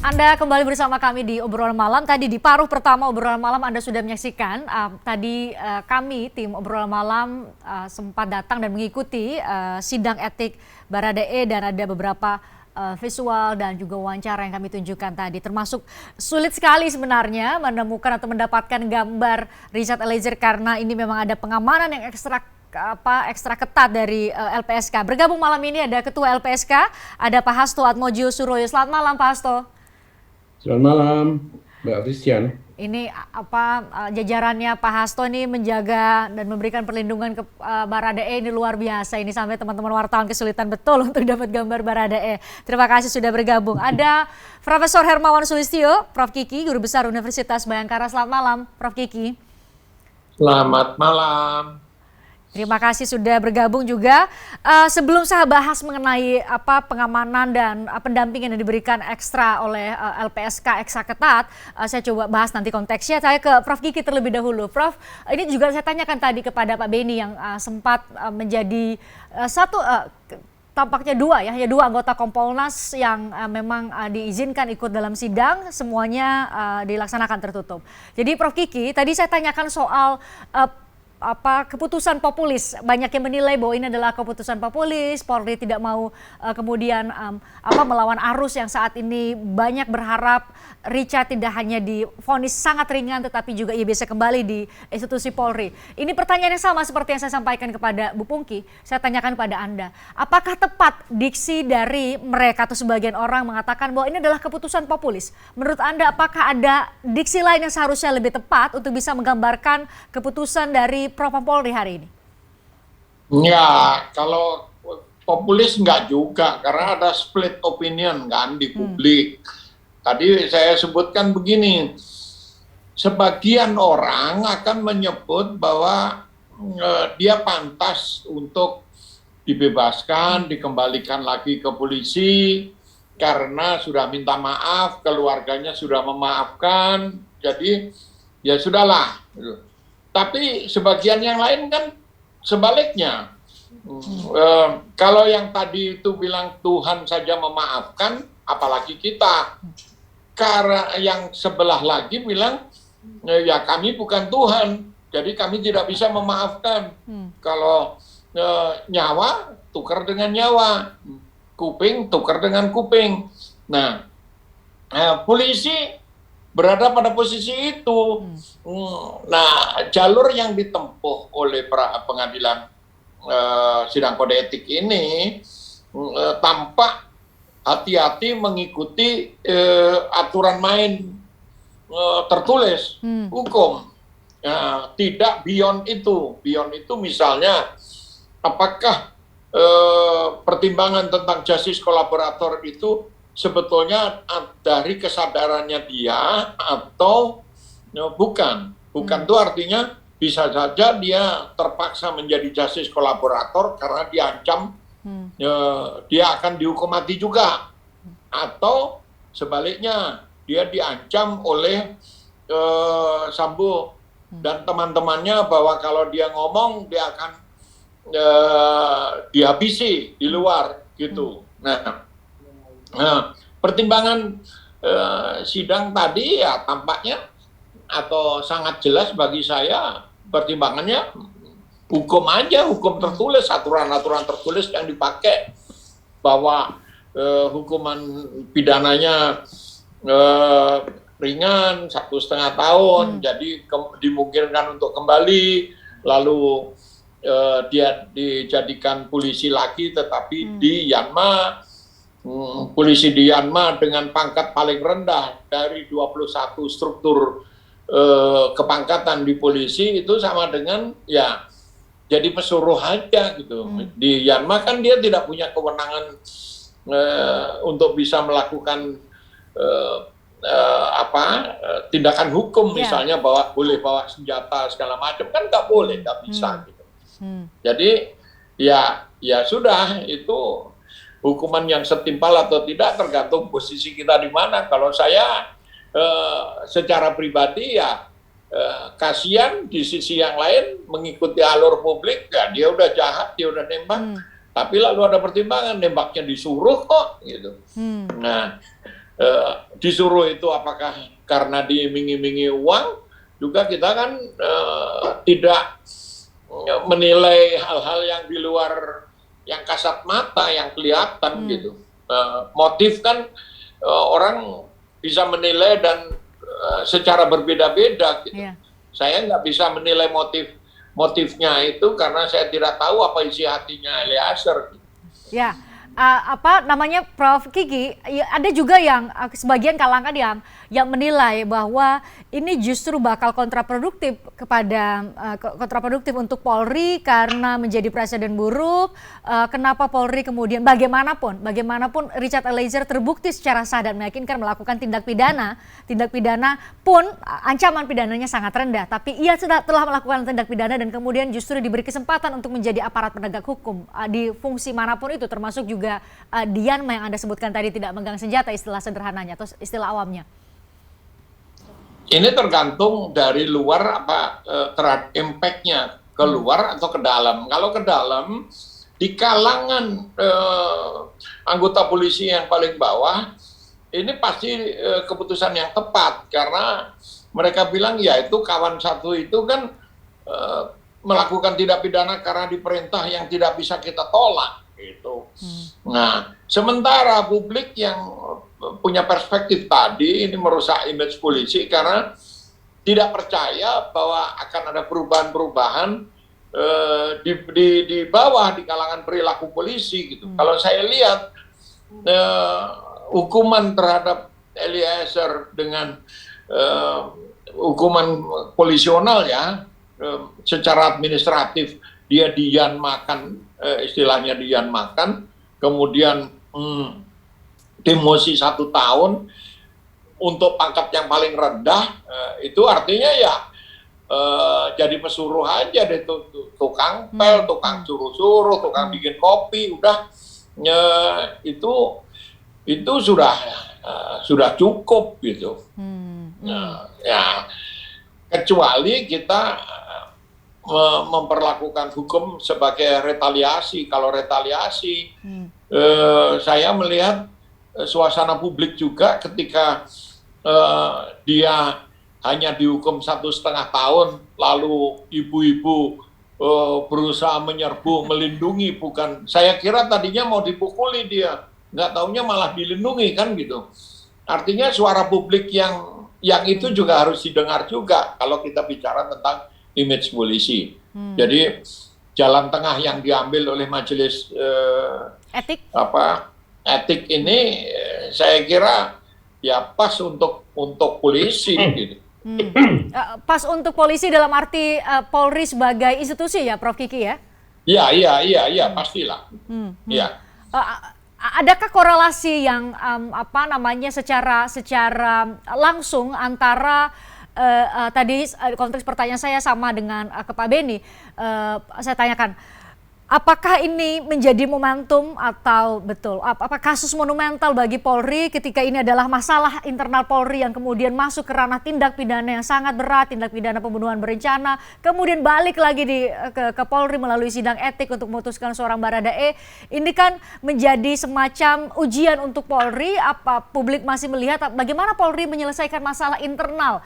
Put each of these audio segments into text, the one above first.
Anda kembali bersama kami di obrolan malam. Tadi di paruh pertama obrolan malam Anda sudah menyaksikan. Kami tim obrolan malam sempat datang dan mengikuti sidang etik Baradae dan ada beberapa visual dan juga wawancara yang kami tunjukkan tadi. Termasuk sulit sekali sebenarnya menemukan atau mendapatkan gambar Richard Eliezer karena ini memang ada pengamanan yang ekstra ketat dari LPSK. Bergabung malam ini ada Ketua LPSK, ada Pak Hasto Atmojo Suroyo. Selamat malam Pak Hasto. Selamat malam, Mbak Christian. Ini jajarannya Pak Hasto ini menjaga dan memberikan perlindungan ke Baradae ini luar biasa. Ini sampai teman-teman wartawan kesulitan betul untuk dapat gambar Baradae. Terima kasih sudah bergabung. Ada Profesor Hermawan Sulistyo, Prof Kiki, Guru Besar Universitas Bhayangkara. Selamat malam, Prof Kiki. Selamat malam. Terima kasih sudah bergabung juga. Sebelum saya bahas mengenai pengamanan dan pendampingan yang diberikan ekstra oleh LPSK ekstra ketat, saya coba bahas nanti konteksnya. Saya ke Prof Kiki terlebih dahulu. Prof, ini juga saya tanyakan tadi kepada Pak Beni yang sempat menjadi tampaknya dua anggota Kompolnas yang memang diizinkan ikut dalam sidang, semuanya dilaksanakan tertutup. Jadi Prof Kiki, tadi saya tanyakan soal keputusan populis. Banyak yang menilai bahwa ini adalah keputusan populis, Polri tidak mau kemudian melawan arus yang saat ini banyak berharap Richard tidak hanya divonis sangat ringan tetapi juga ia bisa kembali di institusi Polri. Ini pertanyaan yang sama seperti yang saya sampaikan kepada Bu Pungki, saya tanyakan pada Anda. Apakah tepat diksi dari mereka atau sebagian orang mengatakan bahwa ini adalah keputusan populis? Menurut Anda apakah ada diksi lain yang seharusnya lebih tepat untuk bisa menggambarkan keputusan dari Propam Polri hari ini? Ya, kalau populis enggak juga, karena ada split opinion kan di publik. Tadi saya sebutkan begini, sebagian orang akan menyebut bahwa dia pantas untuk dibebaskan, dikembalikan lagi ke polisi, karena sudah minta maaf, keluarganya sudah memaafkan, jadi ya sudahlah. Tapi sebagian yang lain kan sebaliknya. Kalau yang tadi itu bilang Tuhan saja memaafkan, apalagi kita. Karena yang sebelah lagi bilang, ya kami bukan Tuhan, jadi kami tidak bisa memaafkan. Kalau nyawa, tukar dengan nyawa. Kuping, tukar dengan kuping. Nah, polisi berada pada posisi itu. Nah, jalur yang ditempuh oleh pengadilan sidang kode etik ini tampak hati-hati mengikuti aturan main tertulis hukum. Tidak beyond itu. Beyond itu misalnya apakah pertimbangan tentang justice kolaborator itu sebetulnya dari kesadarannya dia atau bukan. Bukan itu artinya bisa saja dia terpaksa menjadi justice kolaborator karena diancam dia akan dihukum mati juga. Atau sebaliknya dia diancam oleh Sambo dan teman-temannya bahwa kalau dia ngomong dia akan dihabisi di luar gitu. Nah, pertimbangan sidang tadi ya tampaknya atau sangat jelas bagi saya pertimbangannya hukum aja, hukum tertulis, aturan-aturan tertulis yang dipakai bahwa hukuman pidananya ringan 1,5 tahun, jadi dimungkinkan untuk kembali, lalu dia dijadikan polisi lagi tetapi di Yanma. Polisi di Yanma dengan pangkat paling rendah dari 21 struktur kepangkatan di polisi itu sama dengan ya jadi pesuruh aja gitu. Di Yanma kan dia tidak punya kewenangan untuk bisa melakukan tindakan hukum, misalnya boleh bawa senjata segala macam, kan nggak boleh, nggak bisa gitu. Jadi ya sudah, itu hukuman yang setimpal atau tidak tergantung posisi kita di mana. Kalau saya secara pribadi ya kasihan, di sisi yang lain mengikuti alur publik, ya dia udah jahat, dia udah nembak, tapi lalu ada pertimbangan, nembaknya disuruh kok gitu. Nah, disuruh itu apakah karena diiming-imingi uang, juga kita kan tidak menilai hal-hal yang di luar yang kasat mata, yang kelihatan gitu. Motif kan orang bisa menilai dan secara berbeda-beda gitu. Yeah. Saya nggak bisa menilai motifnya itu karena saya tidak tahu apa isi hatinya Eliezer. Ya, apa namanya, Prof. Kiki, ya, ada juga yang sebagian kalangan yang menilai bahwa ini justru bakal kontraproduktif kontraproduktif untuk Polri karena menjadi presiden buruk. Kenapa Polri kemudian bagaimanapun Richard Eliezer terbukti secara sah dan meyakinkan melakukan tindak pidana pun ancaman pidananya sangat rendah, tapi ia telah melakukan tindak pidana dan kemudian justru diberi kesempatan untuk menjadi aparat penegak hukum di fungsi manapun itu, termasuk juga Dianma yang Anda sebutkan tadi, tidak megang senjata istilah sederhananya atau istilah awamnya. Ini tergantung dari luar terhadap impact-nya ke luar atau ke dalam. Kalau ke dalam, di kalangan anggota polisi yang paling bawah, ini pasti keputusan yang tepat karena mereka bilang ya itu kawan satu itu kan melakukan tindak pidana karena diperintah yang tidak bisa kita tolak gitu. Nah, sementara publik yang punya perspektif tadi ini merusak image polisi karena tidak percaya bahwa akan ada perubahan-perubahan di bawah, di kalangan perilaku polisi gitu. Kalau saya lihat hukuman terhadap Eliezer dengan hukuman polisional ya, secara administratif dia dianmakan, istilahnya dianmakan, kemudian demosi 1 tahun untuk pangkat yang paling rendah, itu artinya ya jadi pesuruh aja deh, tukang pel, tukang suruh-suruh, tukang bikin kopi, udah itu sudah cukup gitu. Ya kecuali kita memperlakukan hukum sebagai retaliasi. Kalau retaliasi, saya melihat suasana publik juga ketika dia hanya dihukum 1,5 tahun, lalu ibu-ibu berusaha menyerbu, melindungi, bukan. Saya kira tadinya mau dipukuli dia, nggak taunya malah dilindungi kan gitu. Artinya suara publik yang itu juga harus didengar juga kalau kita bicara tentang image polisi. Jadi jalan tengah yang diambil oleh majelis etik ini saya kira ya pas untuk polisi gitu. Pas untuk polisi dalam arti Polri sebagai institusi ya, Prof. Kiki ya? Iya, pastilah. Iya. Adakah korelasi yang secara langsung antara tadi konteks pertanyaan saya sama dengan ke Pak Beni, saya tanyakan, apakah ini menjadi momentum atau betul apa kasus monumental bagi Polri ketika ini adalah masalah internal Polri yang kemudian masuk ke ranah tindak pidana yang sangat berat, tindak pidana pembunuhan berencana, kemudian balik lagi ke Polri melalui sidang etik untuk memutuskan seorang Baradae. Ini kan menjadi semacam ujian untuk Polri. Apa publik masih melihat bagaimana Polri menyelesaikan masalah internal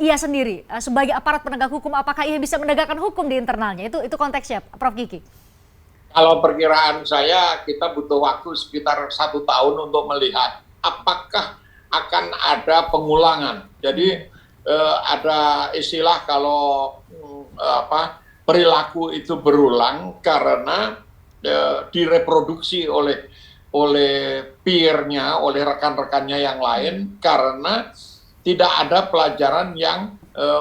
ia sendiri sebagai aparat penegak hukum, apakah ia bisa menegakkan hukum di internalnya? Itu konteksnya, Prof. Kiki. Kalau perkiraan saya, kita butuh waktu sekitar 1 tahun untuk melihat apakah akan ada pengulangan. Jadi ada istilah kalau perilaku itu berulang karena direproduksi oleh peer-nya, oleh rekan-rekannya yang lain, karena tidak ada pelajaran yang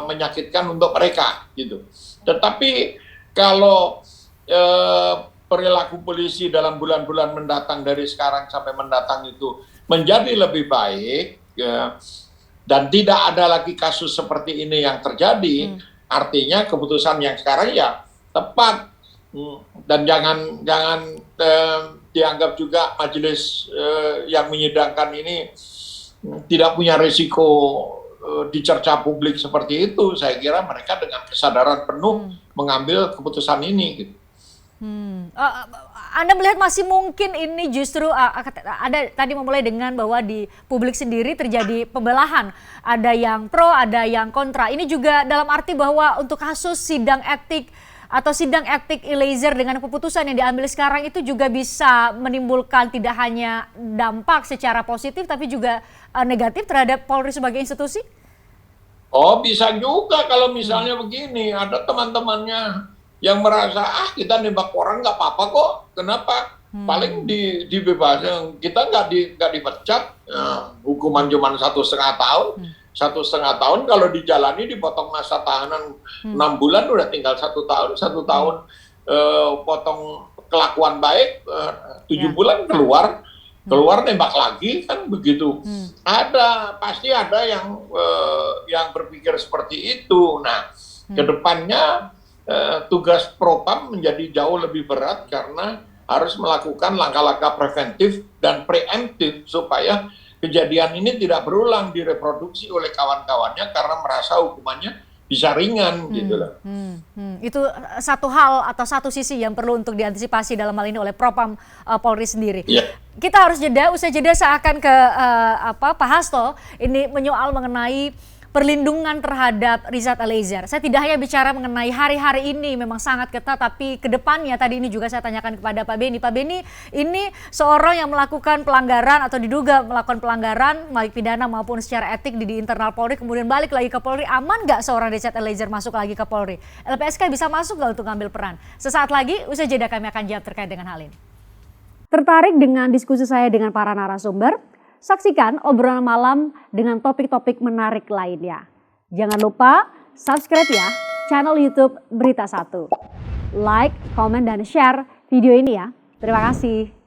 menyakitkan untuk mereka gitu. Tetapi kalau perilaku polisi dalam bulan-bulan mendatang dari sekarang sampai mendatang itu menjadi lebih baik dan tidak ada lagi kasus seperti ini yang terjadi, artinya keputusan yang sekarang ya tepat, dan jangan dianggap juga majelis yang menyidangkan ini tidak punya risiko dicerca publik seperti itu. Saya kira mereka dengan kesadaran penuh mengambil keputusan ini gitu. Anda melihat masih mungkin ini justru ada tadi memulai dengan bahwa di publik sendiri terjadi pembelahan, ada yang pro, ada yang kontra. Ini juga dalam arti bahwa untuk kasus sidang etik atau sidang etik Eliezer dengan keputusan yang diambil sekarang itu juga bisa menimbulkan tidak hanya dampak secara positif tapi juga negatif terhadap Polri sebagai institusi? Oh, bisa juga kalau misalnya begini, ada teman-temannya yang merasa kita nembak orang nggak apa-apa kok, kenapa? Paling dibebasin, kita nggak dipecat, hukuman cuma 1,5 tahun. 1,5 tahun kalau dijalani dipotong masa tahanan 6 bulan udah tinggal 1 tahun, 1 tahun potong kelakuan baik 7 bulan keluar nembak lagi kan begitu. Pasti ada yang berpikir seperti itu. Nah, kedepannya tugas Propam menjadi jauh lebih berat karena harus melakukan langkah-langkah preventif dan preemptif supaya kejadian ini tidak berulang direproduksi oleh kawan-kawannya karena merasa hukumannya bisa ringan gitu loh. Itu satu hal atau satu sisi yang perlu untuk diantisipasi dalam hal ini oleh Propam Polri sendiri. Yeah. Kita harus usai jeda saya akan ke Pak Hasto ini menyoal mengenai perlindungan terhadap Richard Eliezer. Saya tidak hanya bicara mengenai hari-hari ini memang sangat ketat, tapi ke depannya tadi ini juga saya tanyakan kepada Pak Beni. Pak Beni, ini seorang yang melakukan pelanggaran atau diduga melakukan pelanggaran baik pidana maupun secara etik di internal Polri, kemudian balik lagi ke Polri. Aman nggak seorang Richard Eliezer masuk lagi ke Polri? LPSK bisa masuk nggak untuk ngambil peran? Sesaat lagi, usai jeda kami akan jawab terkait dengan hal ini. Tertarik dengan diskusi saya dengan para narasumber? Saksikan obrolan malam dengan topik-topik menarik lainnya. Jangan lupa subscribe ya channel YouTube Berita 1. Like, komen, dan share video ini ya. Terima kasih.